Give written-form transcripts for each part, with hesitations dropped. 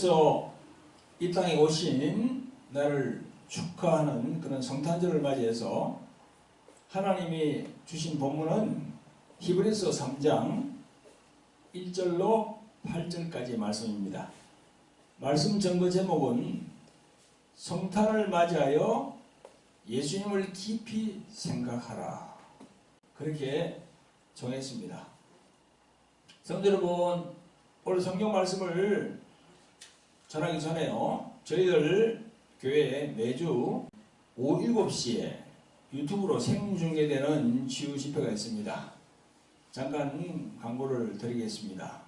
주께서 이 땅에 오신 나를 축하하는 그런 성탄절을 맞이해서 하나님이 주신 본문은 히브리서 3장 1절로 8절까지 말씀입니다. 말씀 전거 제목은 성탄을 맞이하여 예수님을 깊이 생각하라, 그렇게 정했습니다. 성도 여러분, 오늘 성경 말씀을 전하기 전에요, 저희들 교회에 매주 오후 7시에 유튜브로 생중계되는 치유 집회가 있습니다. 잠깐 광고를 드리겠습니다.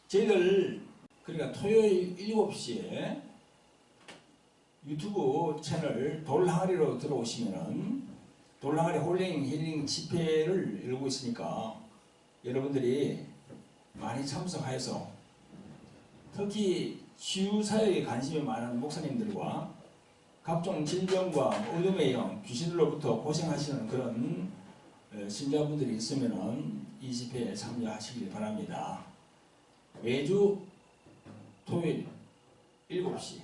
저희들 그러니까 토요일 7시에 유튜브 채널 돌항아리로 들어오시면은 돌항아리 홀링 힐링 집회를 열고 있으니까 여러분들이 많이 참석하여서 특히 치유 사역에 관심이 많은 목사님들과 각종 질병과 어둠의 영, 귀신들로부터 고생하시는 그런 신자분들이 있으면은 이 집회에 참여하시길 바랍니다. 매주 토요일 7시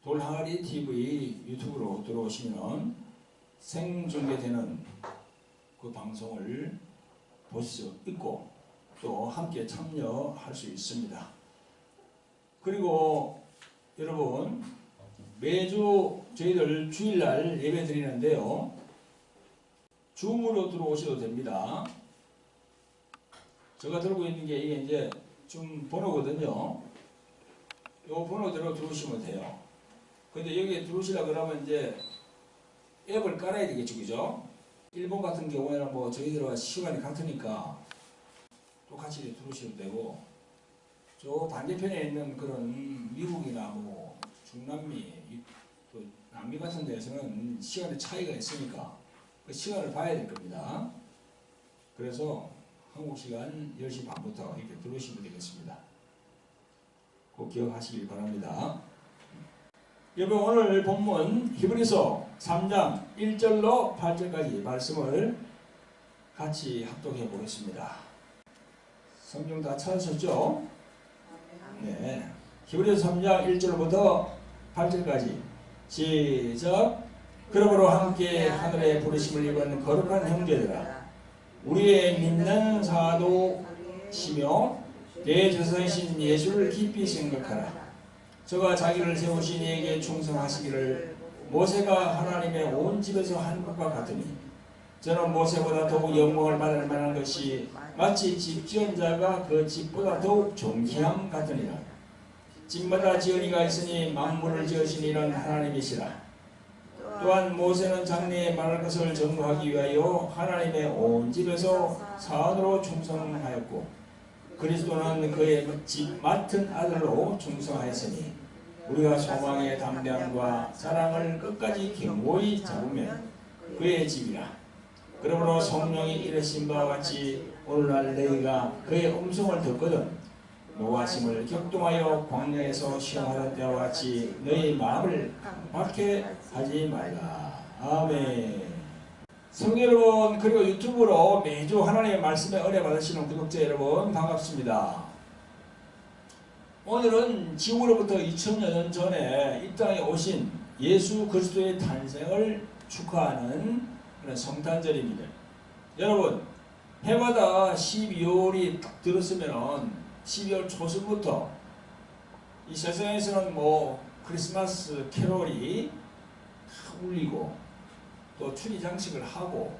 돌항아리 TV 유튜브로 들어오시면 생중계되는 그 방송을 보실 수 있고 또 함께 참여할 수 있습니다. 그리고 여러분, 매주 저희들 주일날 예배 드리는데요, 줌으로 들어오셔도 됩니다. 제가 들고 있는 게 이게 이제 줌 번호거든요. 이 번호대로 들어오시면 돼요. 근데 여기에 들어오시려고 그러면 이제 앱을 깔아야 되겠죠, 그죠? 일본 같은 경우에는 뭐 저희들과 시간이 같으니까 똑같이 들어오시면 되고, 저 반대편에 있는 그런 미국이나 뭐 중남미, 또 남미 같은 데서는 시간의 차이가 있으니까 그 시간을 봐야 될 겁니다. 그래서 한국 시간 10시 반부터 이렇게 들어오시면 되겠습니다. 꼭 기억하시길 바랍니다. 여러분, 오늘 본문 히브리서 3장 1절로 8절까지 말씀을 같이 합독해 보겠습니다. 성경 다 찾으셨죠? 네. 히브리서 3장 1절부터 8절까지 시작. 그러므로 함께 하늘의 부르심을 입은 거룩한 형제들아, 우리의 믿는 사도시며 대제사장이신 예수를 깊이 생각하라. 저가 자기를 세우신 이에게 충성하시기를 모세가 하나님의 온 집에서 한 것과 같으니, 저는 모세보다 더욱 영광을 받을 만한 것이 마치 집 지은 자가 그 집보다 더욱 존귀함 같으니라. 집마다 지은이가 있으니 만물을 지으신 이는 하나님이시라. 또한 모세는 장래에 말할 것을 전무하기 위하여 하나님의 온 집에서 사원으로 충성하였고, 그리스도는 그의 집 맡은 아들로 충성하였으니 우리가 소망의 담대함과 사랑을 끝까지 견고히 잡으면 그의 집이라. 그러므로 성령이 이르신 바와 같이 오늘날 너희가 그의 음성을 듣거든 노하심을 격동하여 광야에서 시험하던 때와 같이 너희 마음을 박해하지 말라. 아멘. 성도 여러분, 그리고 유튜브로 매주 하나님의 말씀에 은혜 받으시는 구독자 여러분, 반갑습니다. 오늘은 지금으로부터 2000년 전에 이 땅에 오신 예수 그리스도의 탄생을 축하하는 그런 성탄절입니다. 여러분, 해마다 12월이 딱 들었으면 12월 초순부터 이 세상에서는 뭐 크리스마스 캐롤이 울리고 또 추리 장식을 하고,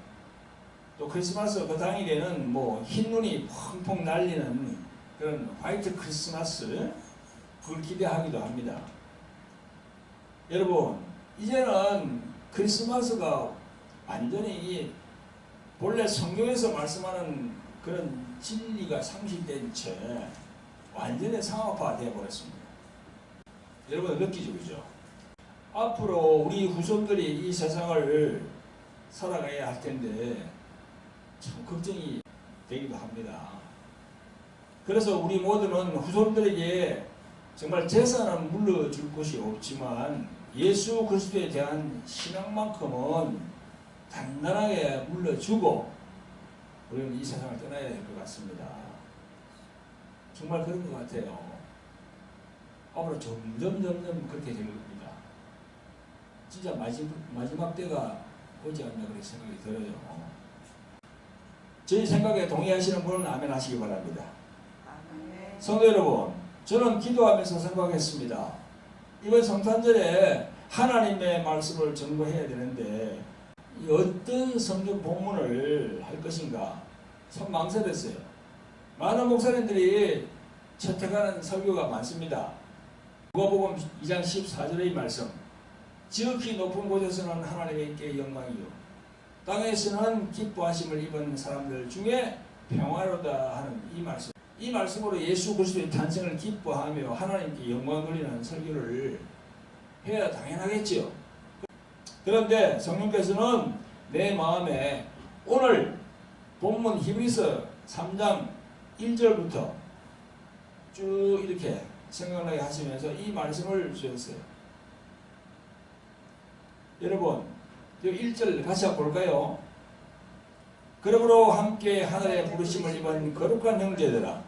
또 크리스마스 그 당일에는 뭐 흰눈이 펑펑 날리는 그런 화이트 크리스마스, 그걸 기대하기도 합니다. 여러분, 이제는 크리스마스가 완전히 본래 성경에서 말씀하는 그런 진리가 상실된 채 완전히 상업화되어 버렸습니다. 여러분 느끼죠, 그죠? 앞으로 우리 후손들이 이 세상을 살아가야 할 텐데 참 걱정이 되기도 합니다. 그래서 우리 모두는 후손들에게 정말 재산은 물려줄 것이 없지만 예수 그리스도에 대한 신앙만큼은 단단하게 물려주고 우리는 이 세상을 떠나야 될 것 같습니다. 정말 그런 것 같아요. 앞으로 점점 그렇게 될 겁니다. 진짜 마지막 때가 오지 않나 그렇게 생각이 들어요. 저희 생각에 동의하시는 분은 아멘 하시기 바랍니다. 성도 여러분, 저는 기도하면서 생각했습니다. 이번 성탄절에 하나님의 말씀을 전거해야 되는데 어떤 성경 본문을 할 것인가 참 망설였어요. 많은 목사님들이 채택하는 설교가 많습니다. 누가복음 2장 14절의 말씀, 지극히 높은 곳에서는 하나님께 영광이요 땅에서는 기뻐하심을 입은 사람들 중에 평화로다 하는 이 말씀, 이 말씀으로 예수 그리스도의 탄생을 기뻐하며 하나님께 영광 돌리는 설교를 해야 당연하겠지요. 그런데 성령께서는 내 마음에 오늘 본문 히브리서 3장 1절부터 쭉 이렇게 생각나게 하시면서 이 말씀을 주셨어요. 여러분, 이 1절 같이 한번 볼까요? 그러므로 함께 하늘의 부르심을 입은 거룩한 형제들아,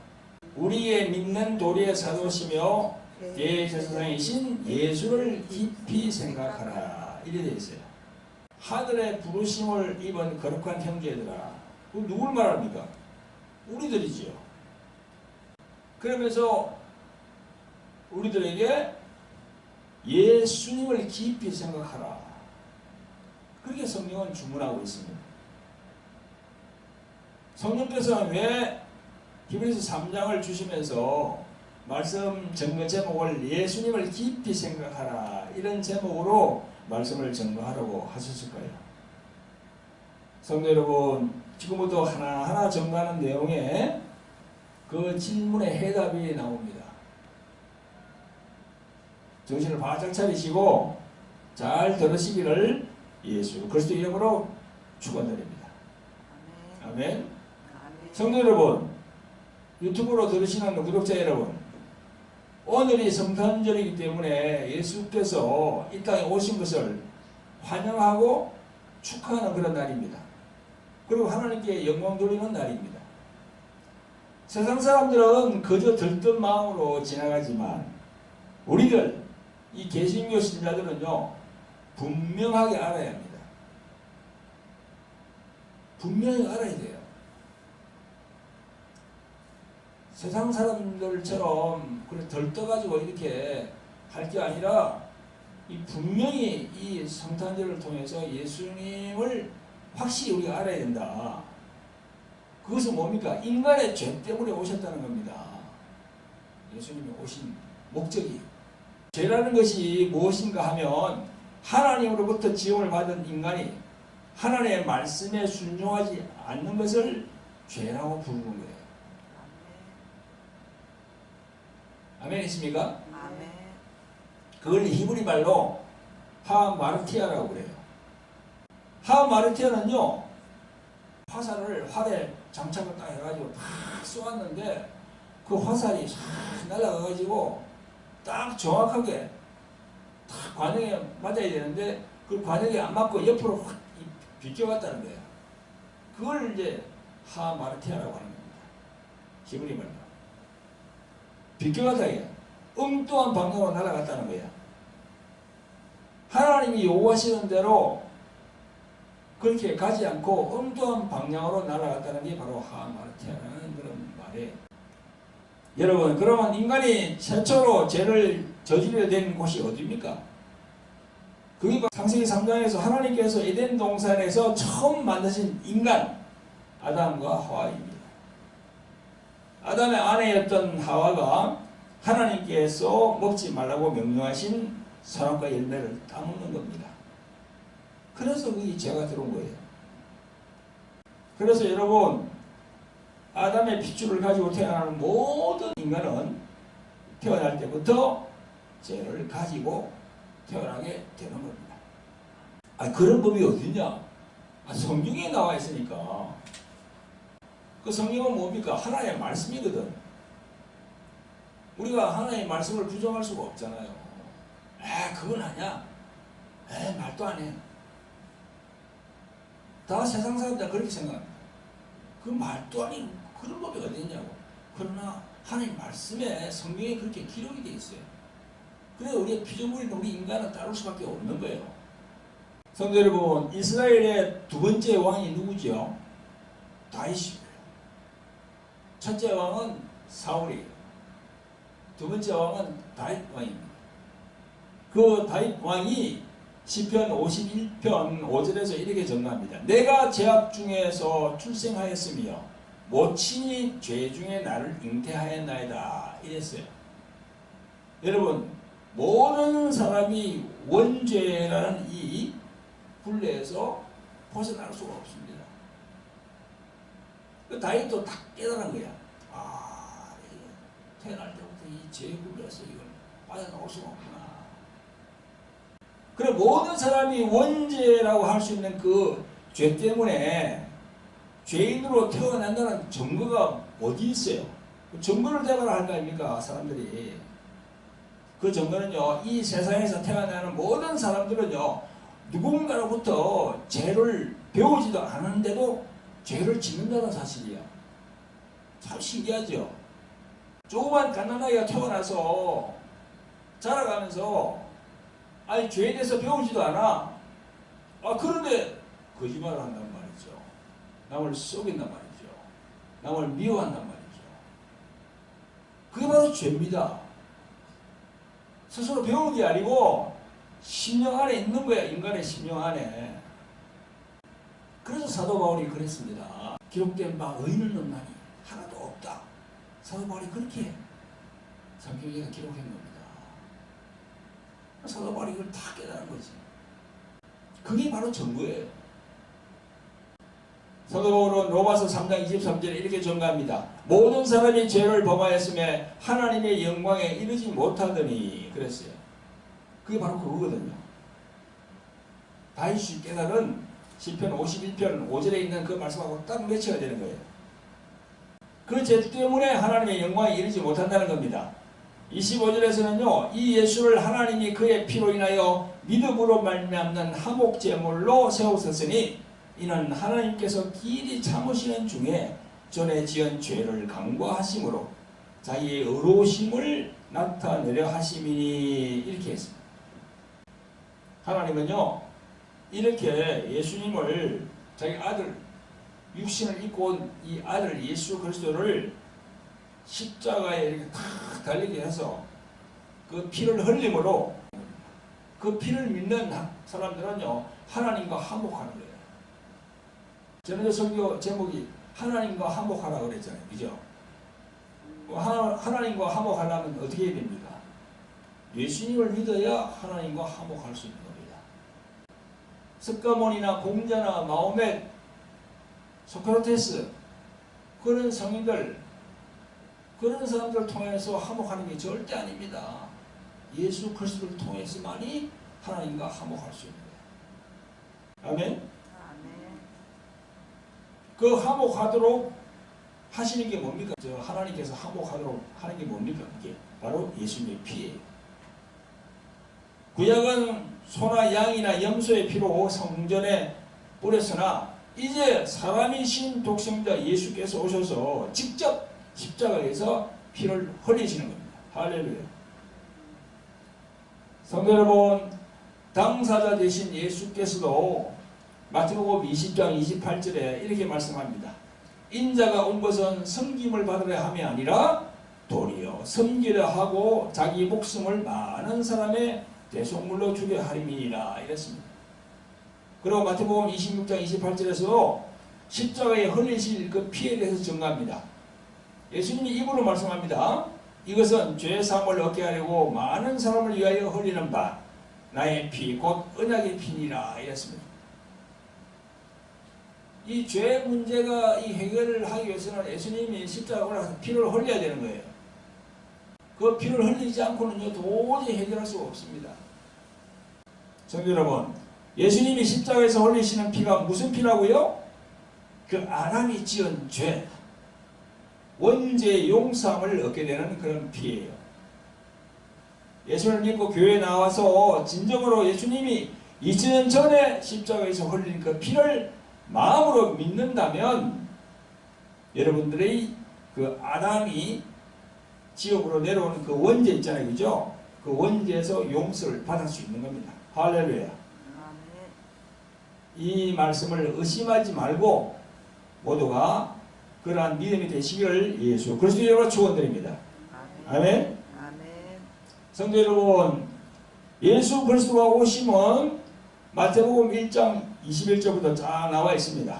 우리의 믿는 도리의 사도시며 대제사장이신 예수를 깊이 생각하라. 이래 되어 있어요. 하늘의 부르심을 입은 거룩한 형제들아, 누굴 말합니까? 우리들이지요. 그러면서 우리들에게 예수님을 깊이 생각하라. 그렇게 성경은 주문하고 있습니다. 성령께서는 왜 히브리서 3장을 주시면서 말씀 전거 제목을 예수님을 깊이 생각하라 이런 제목으로 말씀을 전거하라고 하셨을까요? 성도 여러분, 지금부터 하나하나 전거하는 내용에 그 질문의 해답이 나옵니다. 정신을 바짝 차리시고 잘 들으시기를 예수 그리스도 이름으로 축원드립니다. 아멘. 성도 여러분, 유튜브로 들으시는 구독자 여러분, 오늘이 성탄절이기 때문에 예수께서 이 땅에 오신 것을 환영하고 축하하는 그런 날입니다. 그리고 하나님께 영광 돌리는 날입니다. 세상 사람들은 그저 들뜬 마음으로 지나가지만 우리들 이 개신교 신자들은요 분명하게 알아야 합니다. 분명히 알아야 돼요. 세상 사람들처럼 그래 들떠가지고 이렇게 할 게 아니라 이 분명히 이 성탄절을 통해서 예수님을 확실히 우리가 알아야 된다. 그것은 뭡니까? 인간의 죄 때문에 오셨다는 겁니다. 예수님이 오신 목적이. 죄라는 것이 무엇인가 하면 하나님으로부터 지음을 받은 인간이 하나님의 말씀에 순종하지 않는 것을 죄라고 부르는 거예요. 아멘 있습니까? 아멘. 그걸 히브리 말로 하마르티아라고 그래요. 하마르티아는요, 화살을 활에 장착을 딱 해가지고 탁 쏘았는데 그 화살이 싹 날아가가지고 딱 정확하게 딱 관역에 맞아야 되는데 그 관역에 안 맞고 옆으로 확 비껴갔다는 거예요. 그걸 이제 하마르티아라고 하는 겁니다. 히브리 말로. 비껴갔다 이게 엉뚱한 방향으로 날아갔다는 거야. 하나님이 요구하시는 대로 그렇게 가지 않고 엉뚱한 방향으로 날아갔다는 게 바로 하마르티아라는 그런 말이에요. 여러분, 그러면 인간이 최초로 죄를 저지르게 된 곳이 어디입니까? 그게 창세기 3장에서 하나님께서 에덴 동산에서 처음 만드신 인간 아담과 하와입니다. 아담의 아내였던 하와가 하나님께서 먹지 말라고 명령하신 선악과 열매를 따먹는 겁니다. 그래서 그게 죄가 들어온 거예요. 그래서 여러분, 아담의 핏줄을 가지고 태어나는 모든 인간은 태어날 때부터 죄를 가지고 태어나게 되는 겁니다. 그런 법이 어디냐? 성경에 나와 있으니까. 그 성경은 뭡니까? 하나님의 말씀이거든. 우리가 하나님의 말씀을 부정할 수가 없잖아요. 그건 아니야. 말도 안 해. 다 세상 사람들 그렇게 생각합니다. 그 말도 아닌 그런 법이 어디 있냐고. 그러나 하나님 말씀에 성경에 그렇게 기록이 되어 있어요. 그래서 우리가 피조물인 우리 인간은 따를 수밖에 없는 거예요. 성도 여러분, 이스라엘의 두 번째 왕이 누구죠? 다윗이에요. 첫째 왕은 사울이에요. 두 번째 왕은 다윗 왕입니다. 그 다윗 왕이 시편 51편 5절에서 이렇게 전가합니다. 내가 죄악 중에서 출생하였으며 모친이 죄 중에 나를 잉태하였나이다. 이랬어요. 여러분, 모든 사람이 원죄라는 이 굴레에서 벗어날 수가 없습니다. 그 다윗도 딱 깨달은 거야. 아, 태어날 때부터 이 죄 굴레에서 이걸 빠져나올 수가 없구나. 그래, 모든 사람이 원죄라고 할 수 있는 그 죄 때문에 죄인으로 태어난다는 증거가 어디 있어요? 그 증거를 대가라 할 거 아닙니까, 사람들이. 그 증거는요, 이 세상에서 태어나는 모든 사람들은요, 누군가로부터 죄를 배우지도 않았는데도 죄를 짓는다는 사실이야. 참 신기하죠? 조그만 갓난아이가 태어나서 자라가면서 아니 죄에 대해서 배우지도 않아. 그런데 거짓말을 한단 말이죠. 남을 속인단 말이죠. 남을 미워한단 말이죠. 그게 바로 죄입니다. 스스로 배우는 게 아니고 심령 안에 있는 거야. 인간의 심령 안에. 그래서 사도 바울이 그랬습니다. 기록된 바 의인을 넘나니 하나도 없다. 사도 바울이 그렇게 성경에 기록한 겁니다. 사도 바울이 이걸 다 깨달은 거지. 그게 바로 전부예요. 사도 바울은 로마서 3장 23절에 이렇게 전가합니다. 모든 사람이 죄를 범하였음에 하나님의 영광에 이르지 못하더니 그랬어요. 그게 바로 그거거든요. 다윗이 깨달은 시편 51편 5절에 있는 그 말씀하고 딱 매치가 되는 거예요. 그 죄 때문에 하나님의 영광에 이르지 못한다는 겁니다. 25절에서는요. 이 예수를 하나님이 그의 피로 인하여 믿음으로 말미암는 화목제물로 세우셨으니 이는 하나님께서 길이 참으시는 중에 전에 지은 죄를 간과하심으로 자기의 의로우심을 나타내려 하심이니 이렇게 했습니다. 하나님은요. 이렇게 예수님을 자기 아들 육신을 입고 온 이 아들 예수 그리스도를 십자가에 이렇게 탁 달리게 해서 그 피를 흘림으로 그 피를 믿는 사람들은요 하나님과 화목하는 거예요. 저는 설교 제목이 하나님과 화목하라 그랬잖아요. 그죠? 하나님과 화목하려면 어떻게 해야 됩니까? 예수님을 믿어야 하나님과 화목할 수 있는 겁니다. 석가모니나 공자나 마호멧, 소크라테스 그런 성인들 그런 사람들을 통해서 화목하는 게 절대 아닙니다. 예수 그리스도를 통해서만이 하나님과 화목할 수 있는 거예요. 아멘? 그 화목하도록 하시는 게 뭡니까? 하나님께서 화목하도록 하는 게 뭡니까? 그게 바로 예수님의 피예요. 구약은 소나 양이나 염소의 피로 성전에 뿌렸으나 이제 사람이신 독생자 예수께서 오셔서 직접 십자가에서 피를 흘리시는 겁니다. 할렐루야. 성도 여러분, 당사자 되신 예수께서도 마태복음 20장 28절에 이렇게 말씀합니다. 인자가 온 것은 섬김을 받으려 함이 아니라 도리어 섬기려 하고 자기 목숨을 많은 사람의 대속물로 주려 함이니라 이랬습니다. 그리고 마태복음 26장 28절에서 십자가에 흘리실 그 피에 대해서 증가합니다. 예수님이 입으로 말씀합니다. 이것은 죄 사함을 얻게 하려고 많은 사람을 위하여 흘리는 바 나의 피 곧 언약의 피니라 이랬습니다. 이 죄 문제가 이 해결을 하기 위해서는 예수님이 십자가에 올라가서 피를 흘려야 되는 거예요. 그 피를 흘리지 않고는 도저히 해결할 수가 없습니다. 성도 여러분, 예수님이 십자가에서 흘리시는 피가 무슨 피라고요? 그 아담이 지은 죄, 원죄 용서함을 얻게 되는 그런 피예요. 예수를 믿고 교회에 나와서 진정으로 예수님이 2000년 전에 십자가에서 흘린 그 피를 마음으로 믿는다면 여러분들의 그 아담이 지옥으로 내려오는 그 원죄 있잖아요. 그죠? 그 원죄에서 용서를 받을 수 있는 겁니다. 할렐루야. 이 말씀을 의심하지 말고 모두가 그러한 믿음이 되시기를 예수 그리스도의 이름으로 축원드립니다. 아멘. 성도 여러분, 예수 그리스도가 오심은 마태복음 1장 21절부터 쫙 나와 있습니다.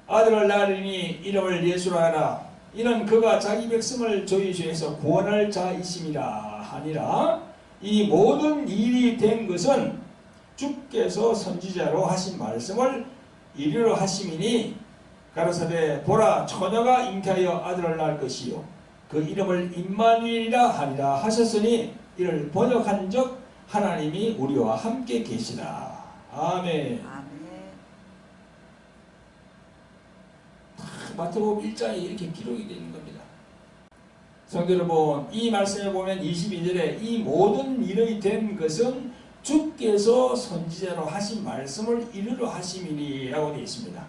아들을 낳으리니 이름을 예수라 하라. 이는 그가 자기 백성을 저희 죄에서 구원할 자이심이라 하니라. 이 모든 일이 된 것은 주께서 선지자로 하신 말씀을 이루려 하심이니 가라사대 보라 처녀가 잉태하여 아들을 낳을 것이요 그 이름을 임마누엘이라 하니라 하셨으니 이를 번역한즉 하나님이 우리와 함께 계시다. 아멘. 마태복음 1장에 이렇게 기록이 되어 있는 겁니다. 성도 여러분, 이 말씀에 보면 22절에 이 모든 일이 된 것은 주께서 선지자로 하신 말씀을 이루려 하심이니 라고 되어 있습니다.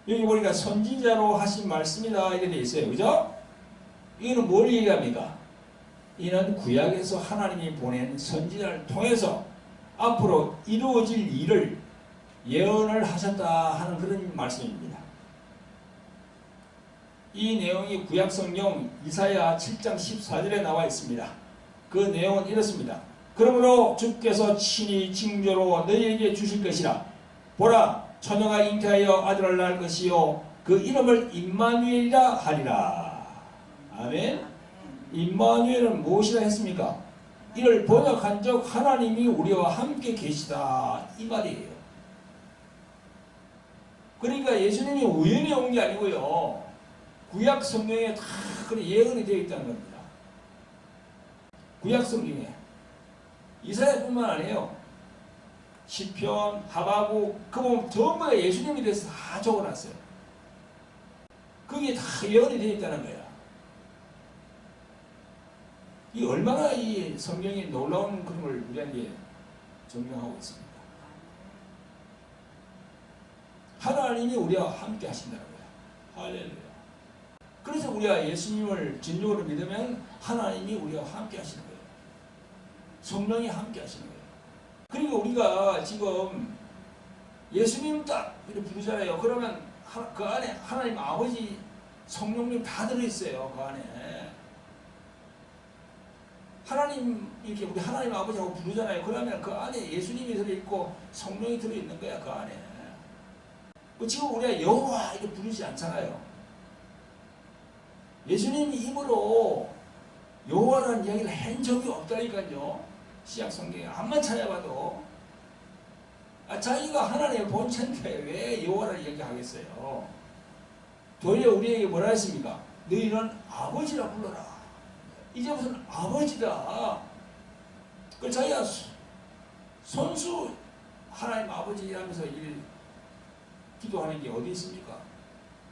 여기 보니까 선지자로 하신 말씀이다 이렇게 되어 있어요. 그죠? 이거는 뭘 얘기합니까? 이는 구약에서 하나님이 보낸 선지자를 통해서 앞으로 이루어질 일을 예언을 하셨다 하는 그런 말씀입니다. 이 내용이 구약 성경 이사야 7장 14절에 나와 있습니다. 그 내용은 이렇습니다. 그러므로 주께서 친히 징조로 너희에게 주실 것이라. 보라 처녀가 잉태하여 아들을 낳을 것이요 그 이름을 임마누엘이라 하리라. 아멘. 임마누엘은 무엇이라 했습니까? 이를 번역한즉 하나님이 우리와 함께 계시다 이 말이에요. 그러니까 예수님이 우연히 온 게 아니고요. 구약 성경에 다 그런 예언이 되어 있다는 겁니다. 구약 성경에 이사야뿐만 아니에요. 시편, 하박국 그 보면 전부 다 예수님에 대해서 다 적어놨어요. 그게 다 예언이 되어 있다는 거야. 이 얼마나 이 성경이 놀라운 그런 걸 우리에게 증명하고 있습니다. 하나님이 우리와 함께 하신다는 거야. 할렐루야. 그래서 우리가 예수님을 진정으로 믿으면 하나님이 우리와 함께 하시는 거예요. 성령이 함께 하시는 거예요. 그리고 우리가 지금 예수님 딱 이렇게 부르잖아요. 그러면 그 안에 하나님 아버지 성령님 다 들어있어요. 그 안에. 하나님 이렇게 우리 하나님 아버지라고 부르잖아요. 그러면 그 안에 예수님이 들어있고 성령이 들어있는 거야. 그 안에. 지금 우리가 여호와 이렇게 부르지 않잖아요. 예수님이 입으로 여호와라는 이야기를 한 적이 없다니까요. 시약 성경에 암만 찾아봐도 자기가 하나님의 본체인데 왜 여호와라는 이야기 하겠어요. 도리어 우리에게 뭐라 했습니까? 너희는 아버지라 불러라. 이제 무슨 아버지다. 그 자기가 손수 하나님 아버지라면서 기도하는 게 어디 있습니까?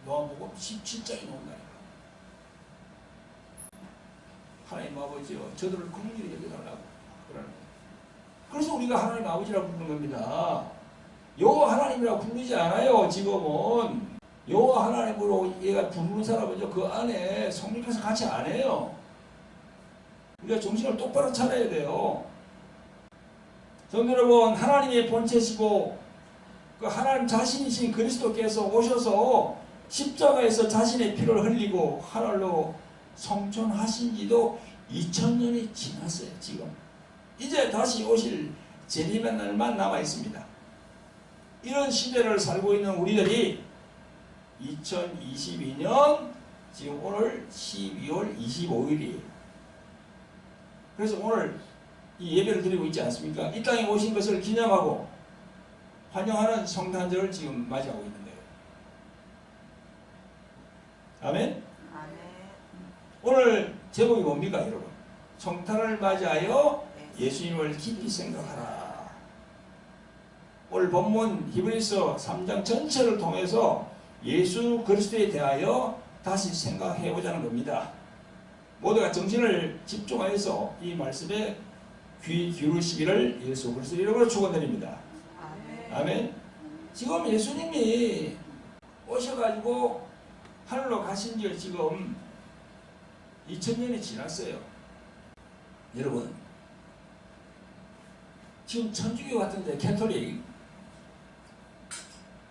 요한복음 17장에 나온다니까. 하나님 아버지요 저들을 긍휼히 여겨달라고 그러는 거예요. 그래서 우리가 하나님 아버지라고 부르는 겁니다. 여호와 하나님이라고 부르지 않아요. 지금은 여호와 하나님으로 얘가 부르는 사람은요 그 안에 성령께서 같이 안 해요. 우리가 정신을 똑바로 차려야 돼요. 성도 여러분, 하나님의 본체시고 그 하나님 자신이신 그리스도께서 오셔서 십자가에서 자신의 피를 흘리고 하늘로 성천하신 지도 2000년이 지났어요. 지금 이제 다시 오실 재림의 날만 남아 있습니다. 이런 시대를 살고 있는 우리들이 2022년 지금 오늘 12월 25일이에요. 그래서 오늘 이 예배를 드리고 있지 않습니까? 이 땅에 오신 것을 기념하고 환영하는 성탄절을 지금 맞이하고 있는 거예요. 아멘? 아멘. 오늘 제목이 뭡니까 여러분? 성탄을 맞이하여 예수님을 깊이 생각하라. 오늘 본문 히브리서 3장 전체를 통해서 예수 그리스도에 대하여 다시 생각해 보자는 겁니다. 모두가 정신을 집중하여서 이 말씀에 귀 기울이시기를 예수 그리스도의 이름으로 축원드립니다. 아멘. 지금 예수님이 오셔가지고 하늘로 가신 지 지금 2000년이 지났어요. 여러분, 지금 천주교 같은데 캐톨릭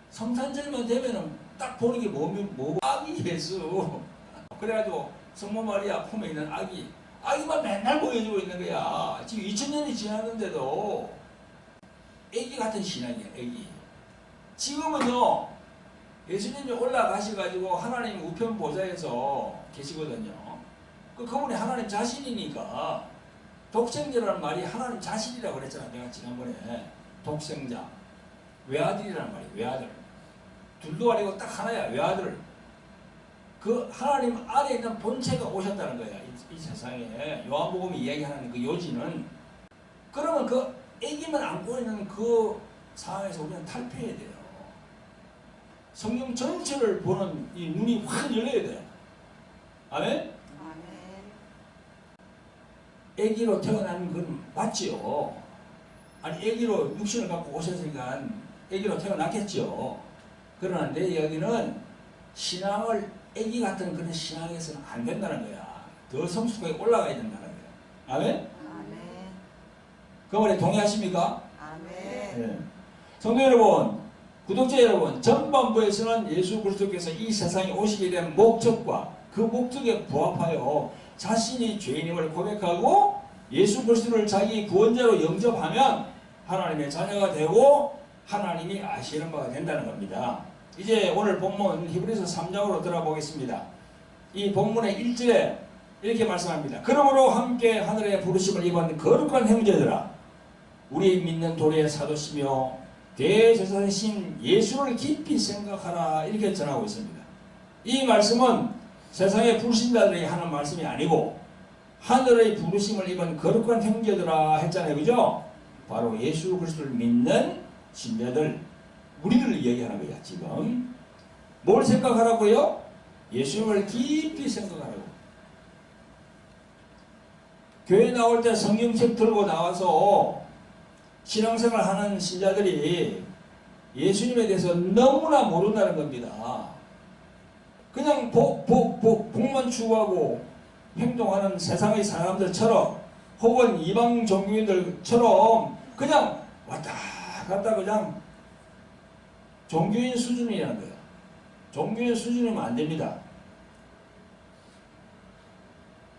성탄절만 되면은 딱 보는 게 뭐고 아기 예수. 그래가지고 성모 마리아 품에 있는 아기만 맨날 보여주고 있는 거야. 지금 2000년이 지났는데도 애기 같은 신앙이야, 애기. 지금은요, 예수님이 올라가셔가지고 하나님 우편 보좌에서 계시거든요. 그분이 하나님 자신이니까 독생자라는 말이 하나님 자신이라고 그랬잖아. 내가 지난번에 독생자, 외아들이라는 말이 외아들. 둘도 아니고 딱 하나야, 외아들. 그 하나님 안에 있는 본체가 오셨다는 거야. 이 세상에 요한복음이 이야기하는 그 요지는. 그러면 그 애기만 안고 있는 그 상황에서 우리는 탈피해야 돼요. 성경 전체를 보는 이 눈이 확 열려야 돼. 아멘? 애기로 태어난 건 맞지요. 아니 애기로 육신을 갖고 오셨으니까 애기로 태어났겠죠. 그러나 내 이야기는 신앙을 애기 같은 그런 신앙에서는 안 된다는 거야. 더 성숙하게 올라가야 된다는 거야. 아멘? 아멘. 그 말에 동의하십니까? 아멘. 네. 성도 여러분, 구독자 여러분, 전반부에서는 예수 그리스도께서 이 세상에 오시게 된 목적과 그 목적에 부합하여 자신이 죄인임을 고백하고 예수 그리스도를 자기 구원자로 영접하면 하나님의 자녀가 되고 하나님이 아시는 바가 된다는 겁니다. 이제 오늘 본문 히브리서 3장으로 들어보겠습니다. 이 본문의 1절에 이렇게 말씀합니다. 그러므로 함께 하늘의 부르심을 입은 거룩한 형제들아, 우리 믿는 도리의 사도시며 대제사장이신 예수를 깊이 생각하라, 이렇게 전하고 있습니다. 이 말씀은 세상의 불신자들이 하는 말씀이 아니고 하늘의 부르심을 입은 거룩한 형제들아 했잖아요. 그죠? 바로 예수 그리스도를 믿는 신자들, 우리들을 얘기하는 거야. 지금 뭘 생각하라고요? 예수님을 깊이 생각하라고. 교회 나올 때 성경책 들고 나와서 신앙생활 하는 신자들이 예수님에 대해서 너무나 모른다는 겁니다. 그냥 복만 추구하고 행동하는 세상의 사람들처럼 혹은 이방 종교인들처럼 그냥 왔다 갔다 그냥 종교인 수준이라는 거예요. 종교인 수준이면 안 됩니다.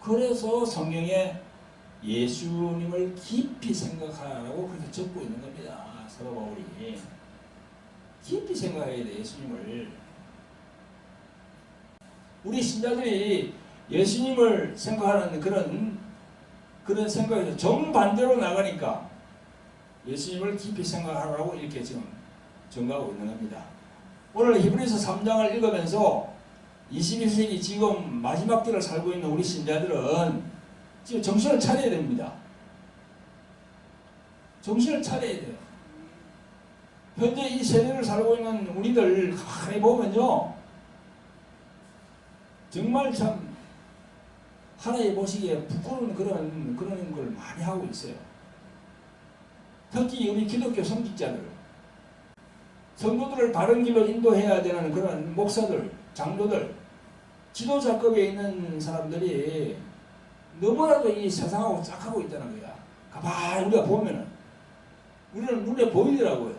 그래서 성경에 예수님을 깊이 생각하라고 그렇게 적고 있는 겁니다. 사도 바울이. 깊이 생각해야 돼, 예수님을. 우리 신자들이 예수님을 생각하는 그런 생각에서 정반대로 나가니까 예수님을 깊이 생각하라고 이렇게 지금 전가하고 있는 겁니다. 오늘 히브리서 3장을 읽으면서 21세기 지금 마지막 때를 살고 있는 우리 신자들은 지금 정신을 차려야 됩니다. 정신을 차려야 돼요. 현재 이 세대를 살고 있는 우리들 가만히 보면요, 정말 참 하나님 보시기에 부끄러운 그런 걸 많이 하고 있어요. 특히 우리 기독교 성직자들, 성도들을 바른 길로 인도해야 되는 그런 목사들, 장로들, 지도자급에 있는 사람들이 너무나도 이 세상하고 짝하고 있다는 거야. 가만히 우리가 보면은 우리는 눈에 보이더라고요.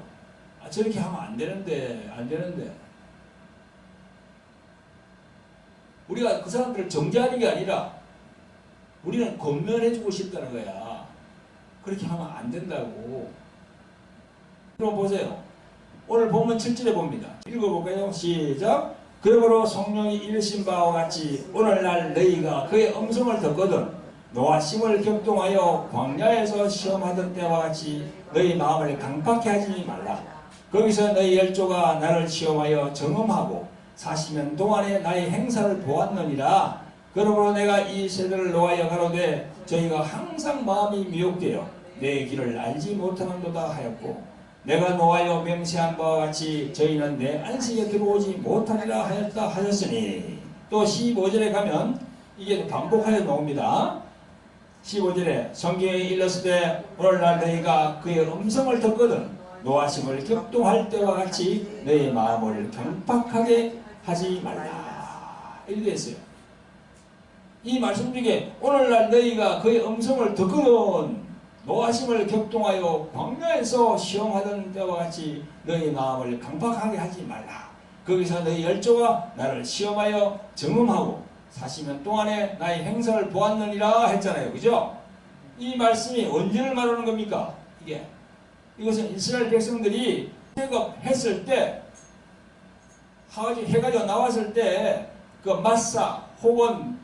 아, 저렇게 하면 안 되는데. 우리가 그 사람들을 정죄하는 게 아니라 우리는 권면해주고 싶다는 거야. 그렇게 하면 안 된다고. 그럼 보세요. 오늘 본문 7절에 봅니다. 읽어볼까요? 시작. 그러므로 성령이 이르신 바와 같이 오늘날 너희가 그의 음성을 듣거든 노하심을 격동하여 광야에서 시험하던 때와 같이 너희 마음을 강팍해 하지 말라. 거기서 너희 열조가 나를 시험하여 정음하고 40년 동안에 나의 행사를 보았느니라. 그러므로 내가 이 세대를 노하여 가로되 저희가 항상 마음이 미혹되어 내 길을 알지 못하는도다 하였고 내가 노하여 맹세한 바와 같이 저희는 내 안식에 들어오지 못하리라 하였다 하셨으니. 또 15절에 가면 이게 반복하여 나옵니다. 15절에 성경에 일렀을 때 오늘날 너희가 그의 음성을 듣거든 노하심을 격동할 때와 같이 너희 마음을 경박하게 하지 말라. 이렇게 됐어요. 이 말씀 중에 오늘날 너희가 그의 음성을 듣거든 노하심을 격동하여 광야에서 시험하던 때와 같이 너희 마음을 강팍하게 하지 말라. 거기서 너희 열조가 나를 시험하여 점검하고 40년 동안에 나의 행사를 보았느니라 했잖아요. 그죠? 이 말씀이 언제를 말하는 겁니까? 이것은 이스라엘 백성들이 출애굽했을 때 해가지고 나왔을 때 그 마사 혹은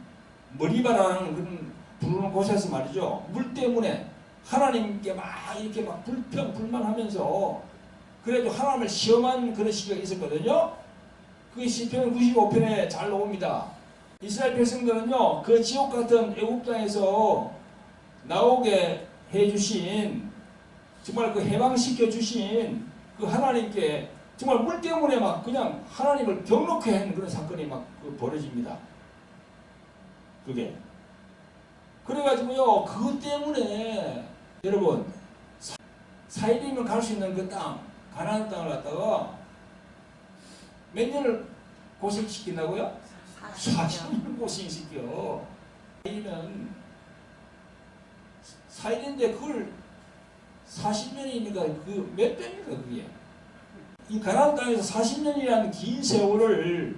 머리바라는 그런 부르는 곳에서 말이죠. 물 때문에 하나님께 막 이렇게 막 불평불만하면서 그래도 하나님을 시험한 그런 시기가 있었거든요. 그게 시편 95편에 잘 나옵니다. 이스라엘 백성들은요, 그 지옥 같은 애국 땅에서 나오게 해주신 정말 그 해방시켜 주신 그 하나님께 정말 물 때문에 막 그냥 하나님을 경록해 하는 그런 사건이 막 벌어집니다. 그게. 그래가지고요, 그것 때문에 여러분, 사일이면 갈 수 있는 그 땅, 가나안 땅을 갖다가 몇 년을 고생시킨다고요? 40년 고생시켜. 사일인데 그걸 40년이니까 그 몇 배입니까 그게? 이 가나안 땅에서 40년이라는 긴 세월을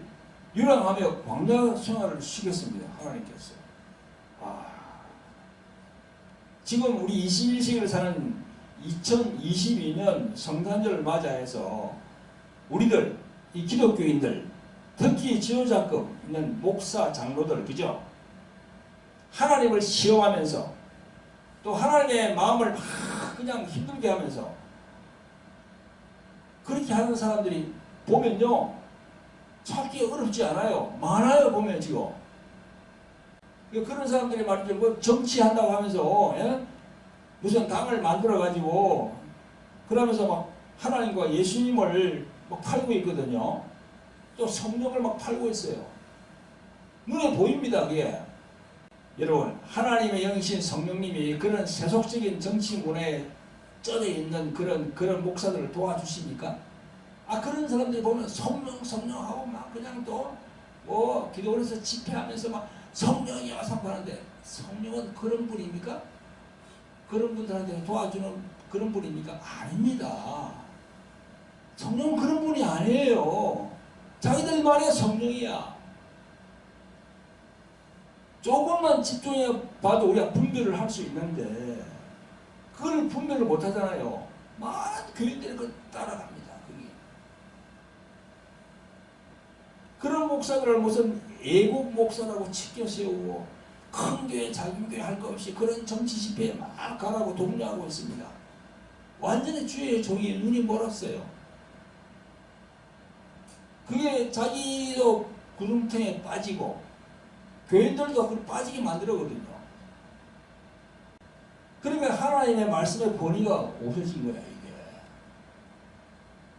유랑하며 광야 생활을 시켰습니다. 하나님께서. 지금 우리 21세기를 사는 2022년 성탄절을 맞이해서 우리들, 이 기독교인들, 특히 지도자급 있는 목사, 장로들, 그죠? 하나님을 시험하면서 또 하나님의 마음을 막 그냥 힘들게 하면서 그렇게 하는 사람들이 보면요, 찾기 어렵지 않아요. 많아요, 보면 지금. 그런 사람들이 말이죠, 뭐 정치한다고 하면서, 무슨 당을 만들어가지고, 그러면서 막 하나님과 예수님을 막 팔고 있거든요. 또 성령을 막 팔고 있어요. 눈에 보입니다, 그게. 여러분, 하나님의 영이신 성령님이 그런 세속적인 정치 문화에 쩌져 있는 그런 목사들을 도와주십니까? 그런 사람들이 보면 성령하고 막 그냥 또 뭐 기도원에서 집회하면서 막 성령이야 선포하는데 성령은 그런 분입니까? 그런 분들한테 도와주는 그런 분입니까? 아닙니다. 성령은 그런 분이 아니에요. 자기들 말에 성령이야. 조금만 집중해 봐도 우리가 분별을 할 수 있는데 그걸 분별을 못 하잖아요. 많은 교인들이 그걸 따라갑니다. 그게. 그런 목사들을 무슨 애국 목사라고 치켜 세우고 큰 교회 작은 교회 할 것 없이 그런 정치 집회에 막 가라고 독려하고 있습니다. 완전히 주의 종이 눈이 멀었어요. 그게 자기도 구름통에 빠지고 교인들도 그걸 빠지게 만들거든요. 그러니까 하나님의 말씀의 권위가 없어진 거야, 이게.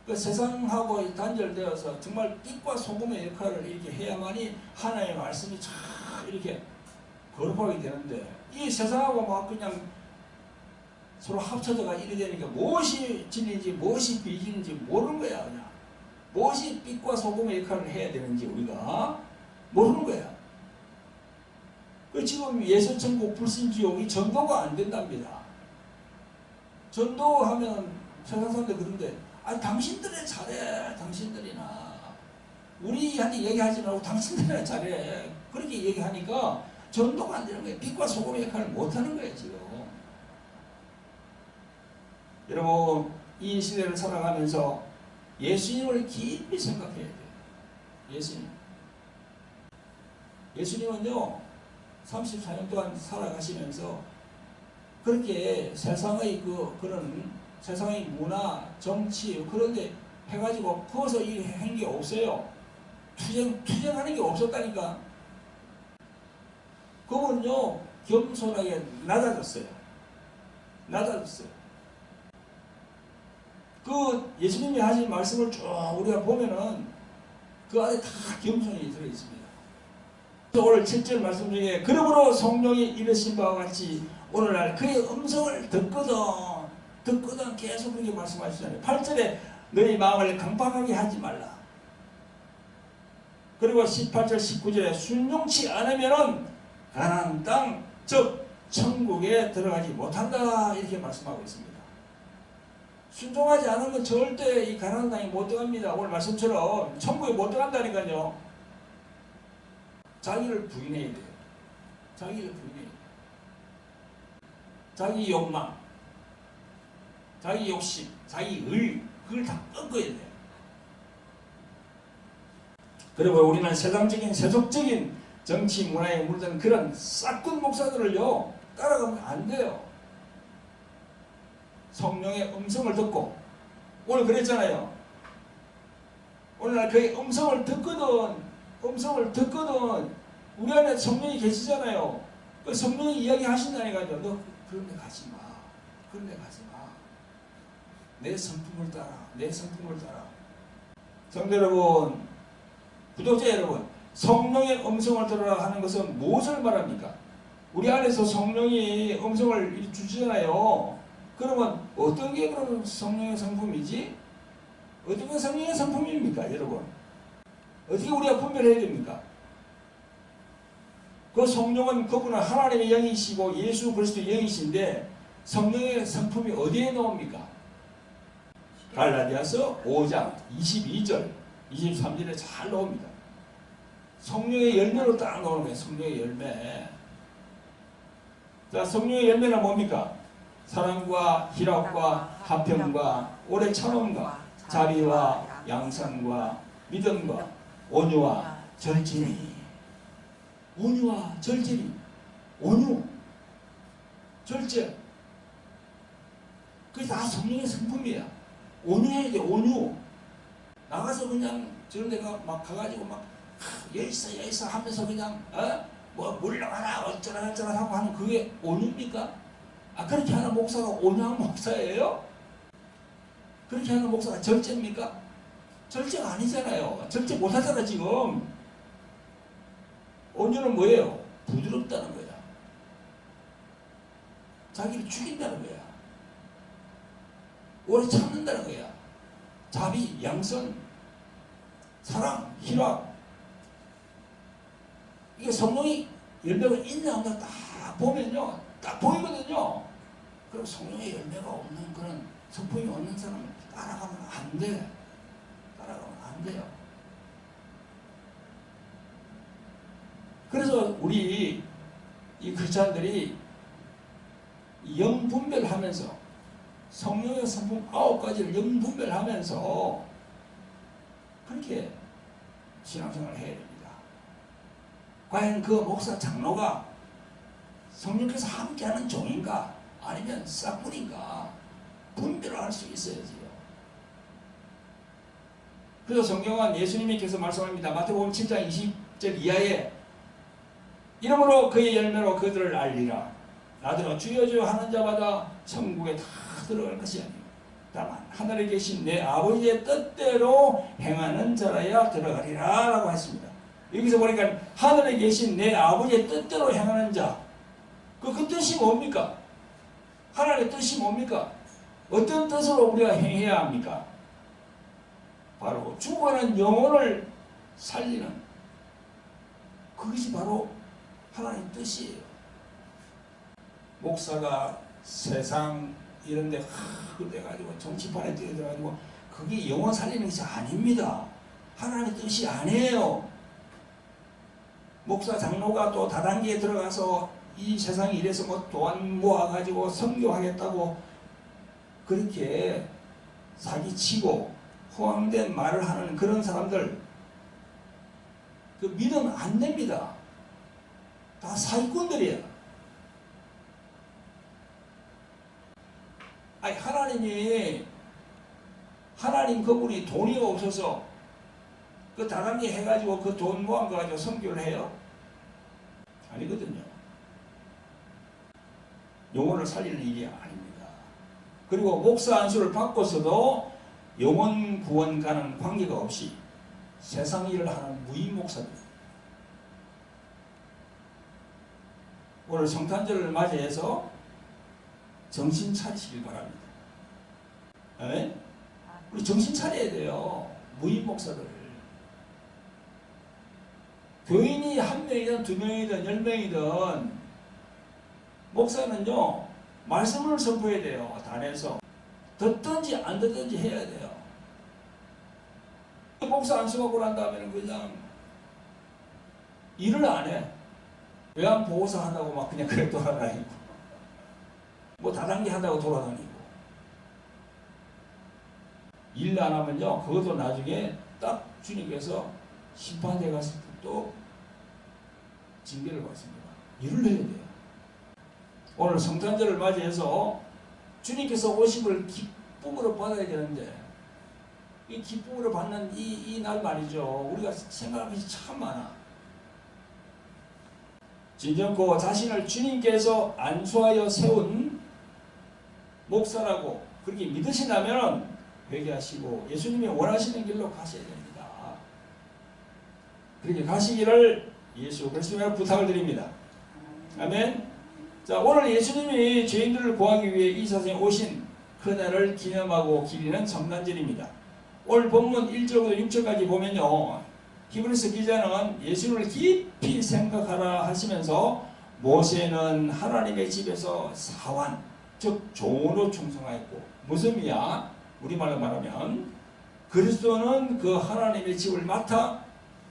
그 세상하고 단절되어서 정말 빛과 소금의 역할을 이렇게 해야만이 하나님의 말씀이 잘 이렇게 거룩하게 되는데, 이 세상하고 막 그냥 서로 합쳐져가 이래 되니까 무엇이 진리인지 무엇이 비진인지 모르는 거야, 그냥. 무엇이 빛과 소금의 역할을 해야 되는지 우리가 모르는 거야. 지금 예수천국 불신지옥이 전도가 안 된답니다. 전도하면 세상 사람들 그런데 당신들이 잘해. 당신들이나 우리한테 얘기하지 말고 당신들이나 잘해. 그렇게 얘기하니까 전도가 안 되는 거예요. 빛과 소금의 역할을 못하는 거예요 지금. 여러분, 이 시대를 살아가면서 예수님을 깊이 생각해야 돼요. 예수님은요 34년 동안 살아가시면서 그렇게 세상의 그런 세상의 문화, 정치 그런데 해가지고 거기서 이 한 게 없어요. 투쟁하는 게 없었다니까. 그분요 겸손하게 낮아졌어요. 그 예수님이 하신 말씀을 쭉 우리가 보면은 그 안에 다 겸손이 들어있습니다. 오늘 7절 말씀 중에 그러므로 성령이 이르신 바와 같이 오늘날 그의 음성을 듣거든 계속 그렇게 말씀하시잖아요. 8절에 너희 마음을 강팍하게 하지 말라. 그리고 18절 19절에 순종치 않으면은 가나안 땅, 즉 천국에 들어가지 못한다 이렇게 말씀하고 있습니다. 순종하지 않으면 절대 이 가나안 땅에 못 들어갑니다. 오늘 말씀처럼 천국에 못 들어간다니까요. 자기를 부인해야 돼요. 자기를 부인해야 돼요. 자기 욕망, 자기 욕심, 자기 의, 그걸 다 꺾어야 돼요. 그리고 우리는 세상적인 세속적인 정치 문화에 물든 그런 싹군 목사들을요 따라가면 안 돼요. 성령의 음성을 듣고, 오늘 그랬잖아요. 오늘날 그의 음성을 듣거든 우리 안에 성령이 계시잖아요. 그 성령이 이야기하신다니까요. 너 그런 데 가지 마. 그런 데 가지 마. 내 성품을 따라. 내 성품을 따라. 성도 여러분, 구독자 여러분, 성령의 음성을 들으라 하는 것은 무엇을 말합니까? 우리 안에서 성령이 음성을 주시잖아요. 그러면 어떤 게 그럼 성령의 성품이지? 어떤 게 성령의 성품입니까, 여러분? 어떻게 우리가 분별해야 됩니까? 그 성령은 그분은 하나님의 영이시고 예수 그리스도의 영이신데 성령의 성품이 어디에 나옵니까? 갈라디아서 5장 22절 23절에 잘 나옵니다. 성령의 열매로 딱 나오는 거예요. 성령의 열매. 자, 성령의 열매는 뭡니까? 사랑과 희락과 화평과 오래 참음과 자비와 양선과 믿음과 온유와 절제니. 온유와 절제니. 온유, 절제. 그게 다 성령의 성품이야. 온유해야 돼. 온유. 나가서 그냥 저런 데 막 가가지고 막 여있어 하면서 그냥 뭐 물러가라 어쩌라 하고 하는 그게 온유입니까? 그렇게 하는 목사가 온유한 목사예요? 그렇게 하는 목사가 절제입니까? 절제가 아니잖아요. 절제 못하잖아 지금. 온유는 뭐예요? 부드럽다는 거야. 자기를 죽인다는 거야. 오래 참는다는 거야. 자비, 양선, 사랑, 희락. 이게 성령이 열매가 있냐 없냐 딱 보면요. 딱 보이거든요. 그럼 성령의 열매가 없는 그런 성품이 없는 사람은 따라가면 안 돼. 따라가면 안 돼요. 그래서 우리 이 크리스찬들이 영분별하면서 성령의 성품 9가지를 영분별하면서 그렇게 신앙생활을 해야 됩니다. 과연 그 목사 장로가 성령께서 함께하는 종인가 아니면 싹군인가 분별을 할 수 있어야지요. 그래서 성경은 예수님께서 말씀합니다. 마태복음 7장 20절 이하에 이러므로 그의 열매로 그들을 알리라. 나더러 주여 주여 하는 자마다 천국에 다 들어갈 것이 아니요 다만 하늘에 계신 내 아버지의 뜻대로 행하는 자라야 들어가리라 라고 했습니다. 여기서 보니까 하늘에 계신 내 아버지의 뜻대로 행하는 자, 그 뜻이 뭡니까? 하나님의 뜻이 뭡니까? 어떤 뜻으로 우리가 행해야 합니까? 바로 죽어가는 영혼을 살리는 그것이 바로 하나님의 뜻이에요. 목사가 세상 이런 데 돼가지고 정치판에 뛰어들어가지고 그게 영혼 살리는 것이 아닙니다. 하나님의 뜻이 아니에요. 목사 장로가 또 다단계에 들어가서 이 세상에 이래서 뭐 돈 모아가지고 선교하겠다고 그렇게 사기치고 허황된 말을 하는 그런 사람들 그 믿으면 안 됩니다. 다 사기꾼들이에요. 아니 하나님 그분이 돈이 없어서 그 다단계 해가지고 그 돈 모아 가지고 선교를 해요? 아니거든요. 영혼을 살리는 일이 아닙니다. 그리고 목사 안수를 받고서도 영혼 구원과는 관계가 없이 세상 일을 하는 무인 목사들. 오늘 성탄절을 맞이해서 정신 차리시길 바랍니다. 에? 우리 정신 차려야 돼요. 무인 목사들. 교인이 한 명이든 두 명이든 10명이든 목사는요 말씀을 선포해야 돼요. 단에서 듣든지 안 듣든지 해야 돼요. 목사 안 써갖고 난 다음에는 그냥 일을 안 해. 외환 보고서 한다고 막 그냥 그래 돌아다니고 뭐 다단계 한다고 돌아다니고 일 안 하면요 그것도 나중에 딱 주님께서 심판대 갔을 때 또 징계를 받습니다. 일을 해야 돼요. 오늘 성탄절을 맞이해서 주님께서 오심을 기쁨으로 받아야 되는데 이 기쁨으로 받는 이 날 말이죠. 우리가 생각할 것이 참 많아. 진정코 자신을 주님께서 안수하여 세운 목사라고 그렇게 믿으신다면 회개하시고 예수님이 원하시는 길로 가셔야 됩니다. 그렇게 가시기를 예수 그리스도로 부탁을 드립니다. 아멘. 자, 오늘 예수님이 죄인들을 구하기 위해 이 세상에 오신 그날을 기념하고 기리는 성탄절입니다. 오늘 본문 1절부터 6절까지 보면요. 히브리서 기자는 예수를 깊이 생각하라 하시면서 모세는 하나님의 집에서 사환, 즉 종으로 충성하였고 무슨 의미야? 우리말로 말하면 그리스도는 그 하나님의 집을 맡아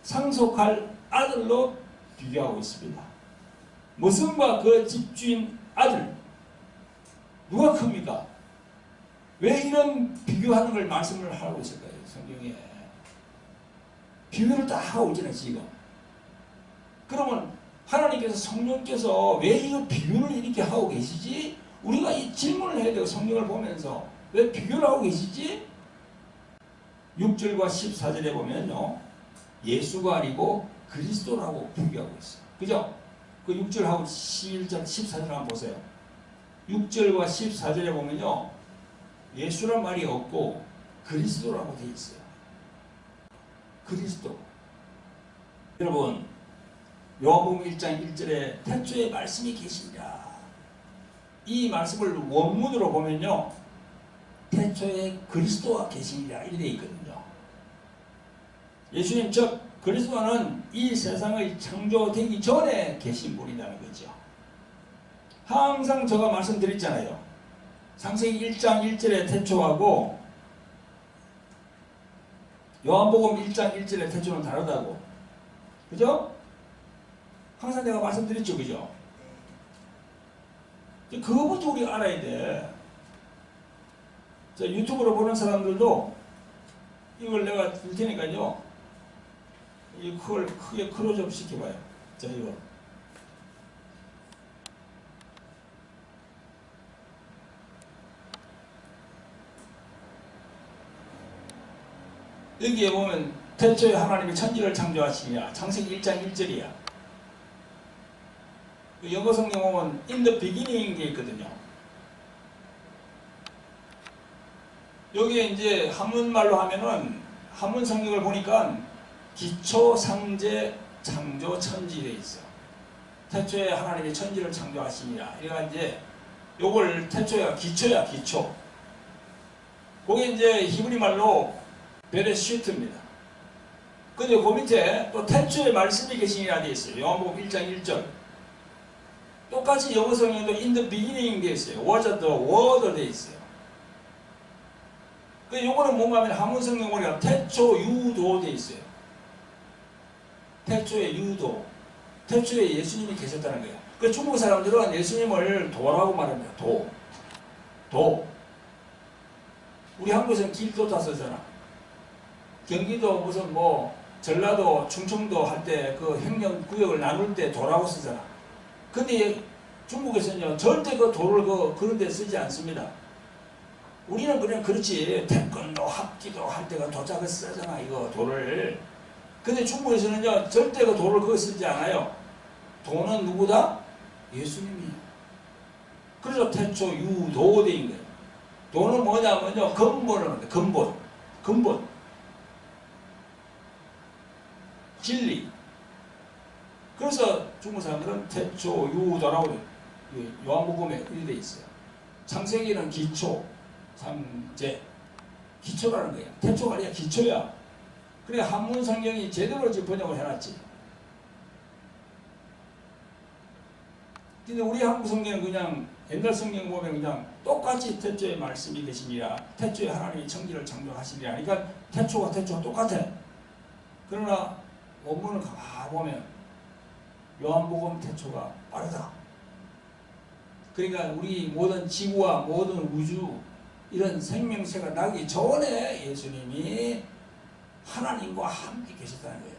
상속할 아들로 비교하고 있습니다. 무슨과 그 집주인 아들 누가 큽니까? 왜 이런 비교하는 걸 말씀을 하고 있을까요? 성경에 비교를 다 하고 있잖아요 지금. 그러면 하나님께서 성령께서 왜 이거 비교를 이렇게 하고 계시지? 우리가 이 질문을 해야 돼요. 성경을 보면서 왜 비교를 하고 계시지? 6절과 14절에 보면요 예수가 아니고 그리스도라고 비교하고 있어요. 그죠? 그 6절하고 11절 14절 한번 보세요. 6절과 14절에 보면요 예수란 말이 없고 그리스도라고 되어 있어요. 그리스도. 여러분 요한복음 1장 1절에 태초에 말씀이 계시니라. 이 말씀을 원문으로 보면요 태초에 그리스도가 계시니라 이렇게 되어 있거든요. 예수님 즉 그리스도는 이 세상의 창조되기 전에 계신 분이라는 거죠. 항상 제가 말씀드렸잖아요. 창세기 1장 1절의 태초하고 요한복음 1장 1절의 태초는 다르다고. 그죠? 항상 내가 말씀드렸죠. 그죠? 그거부터 우리가 알아야 돼. 자, 유튜브로 보는 사람들도 이걸 내가 줄 테니까요. 이걸 크게 클로즈업 시켜봐요. 자, 이거. 여기에 보면 태초에 하나님이 천지를 창조하시냐. 창세기 1장 1절이야. 영어 성경 보면 in the beginning 게 있거든요. 여기에 이제 한문말로 하면은 한문 성경을 보니까 기초, 상제, 창조, 천지 되어 있어. 태초에 하나님이 천지를 창조하시니라. 그러니까 이제 요걸 태초야, 기초야, 기초. 그게 이제 히브리 말로 베레시트입니다. 근데 그 밑에 또 태초에 말씀이 계시니라 되어 있어요. 요한복음 1장 1절. 똑같이 영어 성경도 in the beginning 되어 있어요. was the word 되어 있어요. 그 요거는 뭔가 하면 한문 성경 보니까 태초 유도 되어 있어요. 태초에 유도. 태초에 예수님이 계셨다는 거예요. 그 중국 사람들은 예수님을 도라고 말합니다. 도. 우리 한국에서는 길도다 쓰잖아. 경기도 무슨 뭐 전라도, 충청도 할 때 그 행정구역을 나눌 때 도라고 쓰잖아. 근데 중국에서는요 절대 그 도를 그런 데 쓰지 않습니다. 우리는 그냥 그렇지 태권도 합기도 할 때가 도자기 쓰잖아 이거 도를. 근데 중국에서는요 절대 그 도를 그거 쓰지 않아요. 도는 누구다? 예수님이에요. 그래서 태초 유도대인 거예요. 도는 뭐냐면요 근본을 합니다. 근본 진리. 그래서 중국 사람들은 태초 유도라고 요한복음에 이렇게 돼 있어요. 창세기는 기초, 상제, 기초라는 거야. 태초가 아니라 기초야. 그래 한문 성경이 제대로 지금 번역을 해놨지. 근데 우리 한국 성경은 그냥 옛날 성경 보면 그냥 똑같이 태초에 말씀이 계시니라, 태초에 하나님이 천지를 창조하시니라. 그러니까 태초가 똑같아. 그러나 원문을 가보면 요한복음 태초가 빠르다. 그러니까 우리 모든 지구와 모든 우주 이런 생명체가 나기 전에 예수님이 하나님과 함께 계셨다는 거야.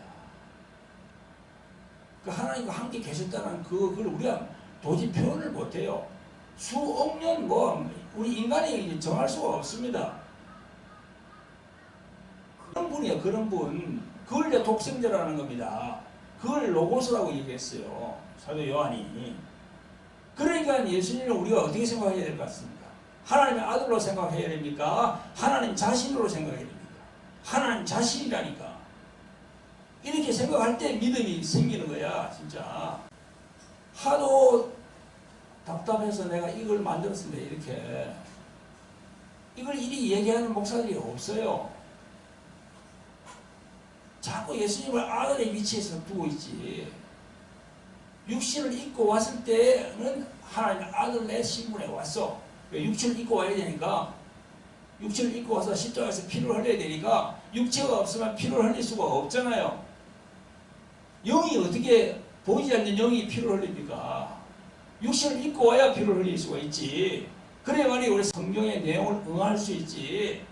그 하나님과 함께 계셨다는 그걸 우리가 도저히 표현을 못해요. 수억 년 우리 인간이 정할 수가 없습니다. 그런 분이에요. 그런 분. 그걸 이제 독생자라는 겁니다. 그걸 로고스라고 얘기했어요. 사도 요한이. 그러니까 예수님을 우리가 어떻게 생각해야 될 것 같습니까? 하나님의 아들로 생각해야 됩니까? 하나님 자신으로 생각해야 됩니까? 하나님 자신이라니까. 이렇게 생각할 때 믿음이 생기는 거야, 진짜. 하도 답답해서 내가 이걸 만들었습니다, 이렇게. 이걸 이리 얘기하는 목사들이 없어요. 자꾸 예수님을 아들의 위치에서 두고 있지. 육신을 입고 왔을 때는 하나님의 아들의 신분에 왔어. 육신을 입고 와야 되니까, 육신을 입고 와서 십자가에서 피를 흘려야 되니까, 육체가 없으면 피를 흘릴 수가 없잖아요. 영이 어떻게, 보이지 않는 영이 피를 흘립니까? 육신을 입고 와야 피를 흘릴 수가 있지. 그래야만이 우리 성경의 내용을 응할 수 있지.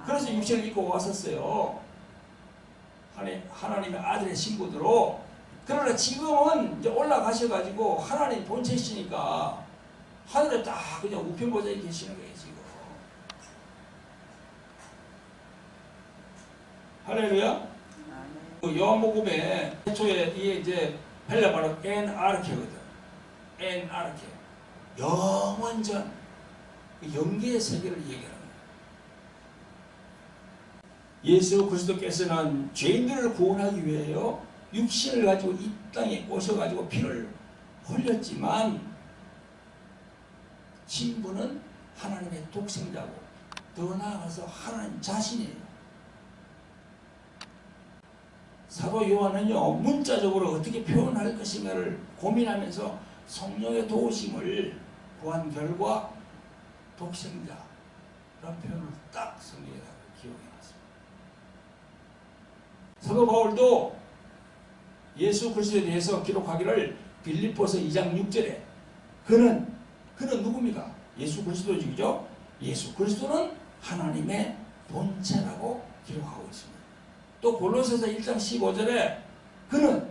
그래서 육신을 입고 왔었어요. 하나님의 아들의 신분으로. 그러나 지금은 이제 올라가셔가지고 하나님 본체시니까 하늘에 딱 그냥 우편보좌에 계시는 거예요, 지금. 할렐루야? 요한복음에 최초에 이게 이제 헬라말로 엔아르케거든. 엔아르케. 영원전. 영계의 세계를 얘기하는 거예요. 예수 그리스도께서는 죄인들을 구원하기 위해요. 육신을 가지고 이 땅에 오셔가지고 피를 흘렸지만 신분은 하나님의 독생자고 더 나아가서 하나님 자신이에요. 사도 요한은요, 문자적으로 어떻게 표현할 것인가를 고민하면서 성령의 도우심을 구한 결과 독생자라는 표현을 딱 성경에 기록해놨습니다. 사도 바울도 예수 그리스도에 대해서 기록하기를 빌립보서 2장 6절에 그는 누굽니까? 예수 그리스도죠. 예수 그리스도는 하나님의 본체라고 기록하고 있습니다. 또 골로새서 1장 15절에 그는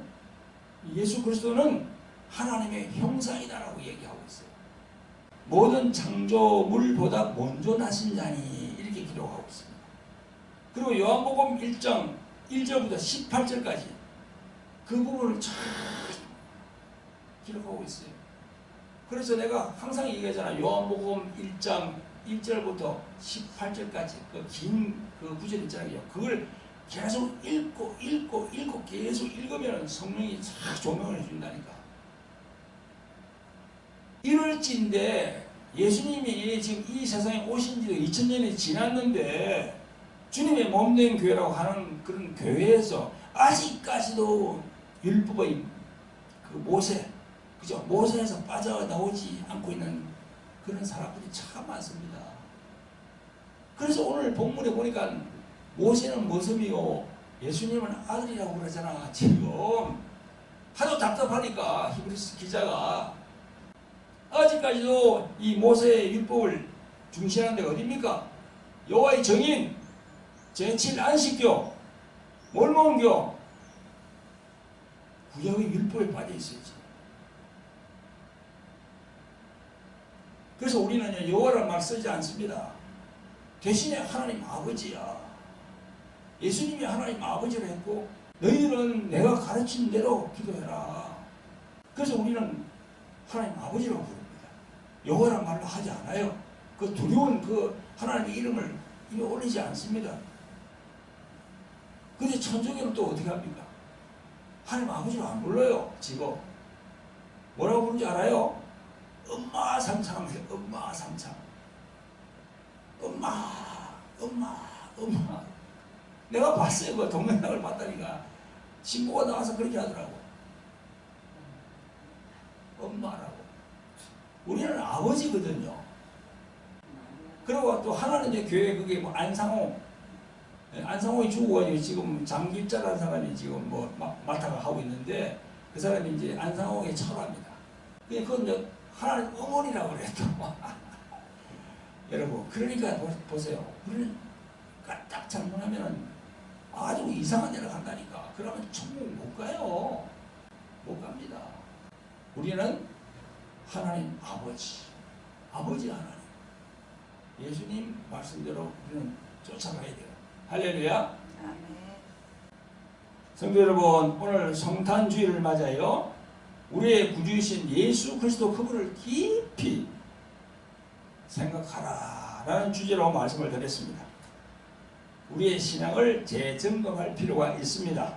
예수 그리스도는 하나님의 형상이다라고 얘기하고 있어요. 모든 창조물보다 먼저 나신 자니 이렇게 기록하고 있습니다. 그리고 요한복음 1장 1절부터 18절까지 그 부분을 잘 기록하고 있어요. 그래서 내가 항상 얘기하잖아. 요한복음 1장 1절부터 18절까지 그 긴 그 구절 있잖아요. 그걸 계속 읽고 계속 읽으면 성령이 쫙 조명을 해준다니까. 이럴진데 예수님이 지금 이 세상에 오신 지도 2000년이 지났는데 주님의 몸된 교회라고 하는 그런 교회에서 아직까지도 율법의 그 모세, 그죠? 모세에서 빠져나오지 않고 있는 그런 사람들이 참 많습니다. 그래서 오늘 본문에 보니까 모세는 모섬이요 예수님은 아들이라고 그러잖아. 지금 하도 답답하니까 히브리서 기자가 아직까지도 이 모세의 율법을 중시하는 데가 어딥니까? 여호와의 정인, 제7 안식교, 몰몬교, 구약의 율법에 빠져 있어야지. 그래서 우리는 여호와라는 말 쓰지 않습니다. 대신에 하나님 아버지야. 예수님이 하나님 아버지를 했고 너희들은 내가 가르친 대로 기도해라. 그래서 우리는 하나님 아버지라고 부릅니다. 여호와란 말로 하지 않아요. 그 두려운 그 하나님의 이름을 입에 올리지 않습니다. 근데 천주교는 또 어떻게 합니까? 하나님 아버지로 안 불러요. 지금 뭐라고 부르는지 알아요? 엄마 삼창 해요. 엄마 삼창. 엄마. 내가 봤어요. 그 동영상을 봤다니까. 신부가 나와서 그렇게 하더라고. 기쁨도 안 하고. 우리는 아버지거든요. 그리고 또 하나는 이제 교회 그게 뭐 안상홍이 죽어가지고 지금 장길자라는 사람이 지금 뭐 맡아가 하고 있는데 그 사람이 이제 안상홍의 철화입니다. 그건 이제 하나님 어머니라고 그래요. 여러분, 그러니까 보세요. 우리는 까딱 잘못하면 아주 이상한 데로 간다니까. 그러면 천국 못 가요. 못 갑니다. 우리는 하나님 아버지 하나님. 예수님 말씀대로 우리는 쫓아가야 돼요. 할렐루야. 성도 여러분, 오늘 성탄주의를 맞아요. 우리의 구주이신 예수 그리스도 그분을 깊이 생각하라 라는 주제로 말씀을 드렸습니다. 우리의 신앙을 재점검할 필요가 있습니다.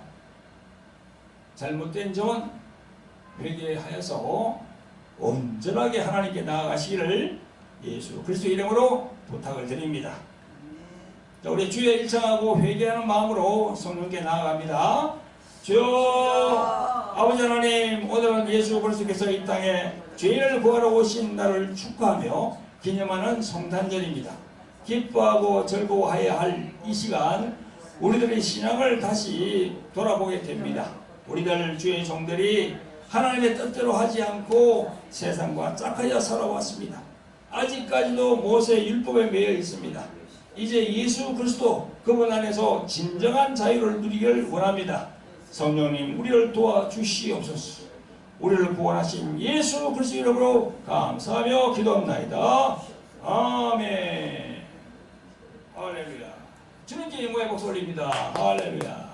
잘못된 점은 회개하여서 온전하게 하나님께 나아가시기를 예수 그리스도 이름으로 부탁을 드립니다. 자, 우리 주의 일창하고 회개하는 마음으로 성령께 나아갑니다. 주여, 아버지 하나님, 오늘은 예수 그리스도께서 이 땅에 죄인을 구하러 오신 날을 축하하며 기념하는 성탄절입니다. 기뻐하고 즐거워해야 할 이 시간, 우리들의 신앙을 다시 돌아보게 됩니다. 우리들 주의 종들이 하나님의 뜻대로 하지 않고 세상과 짝하여 살아왔습니다. 아직까지도 모세 율법에 매여 있습니다. 이제 예수 그리스도 그분 안에서 진정한 자유를 누리기를 원합니다. 성령님, 우리를 도와주시옵소서. 우리를 구원하신 예수 그리스도 이름으로 감사하며 기도합나이다. 아멘. 할렐루야. 주님께 영광의 목소리 올립니다. 할렐루야.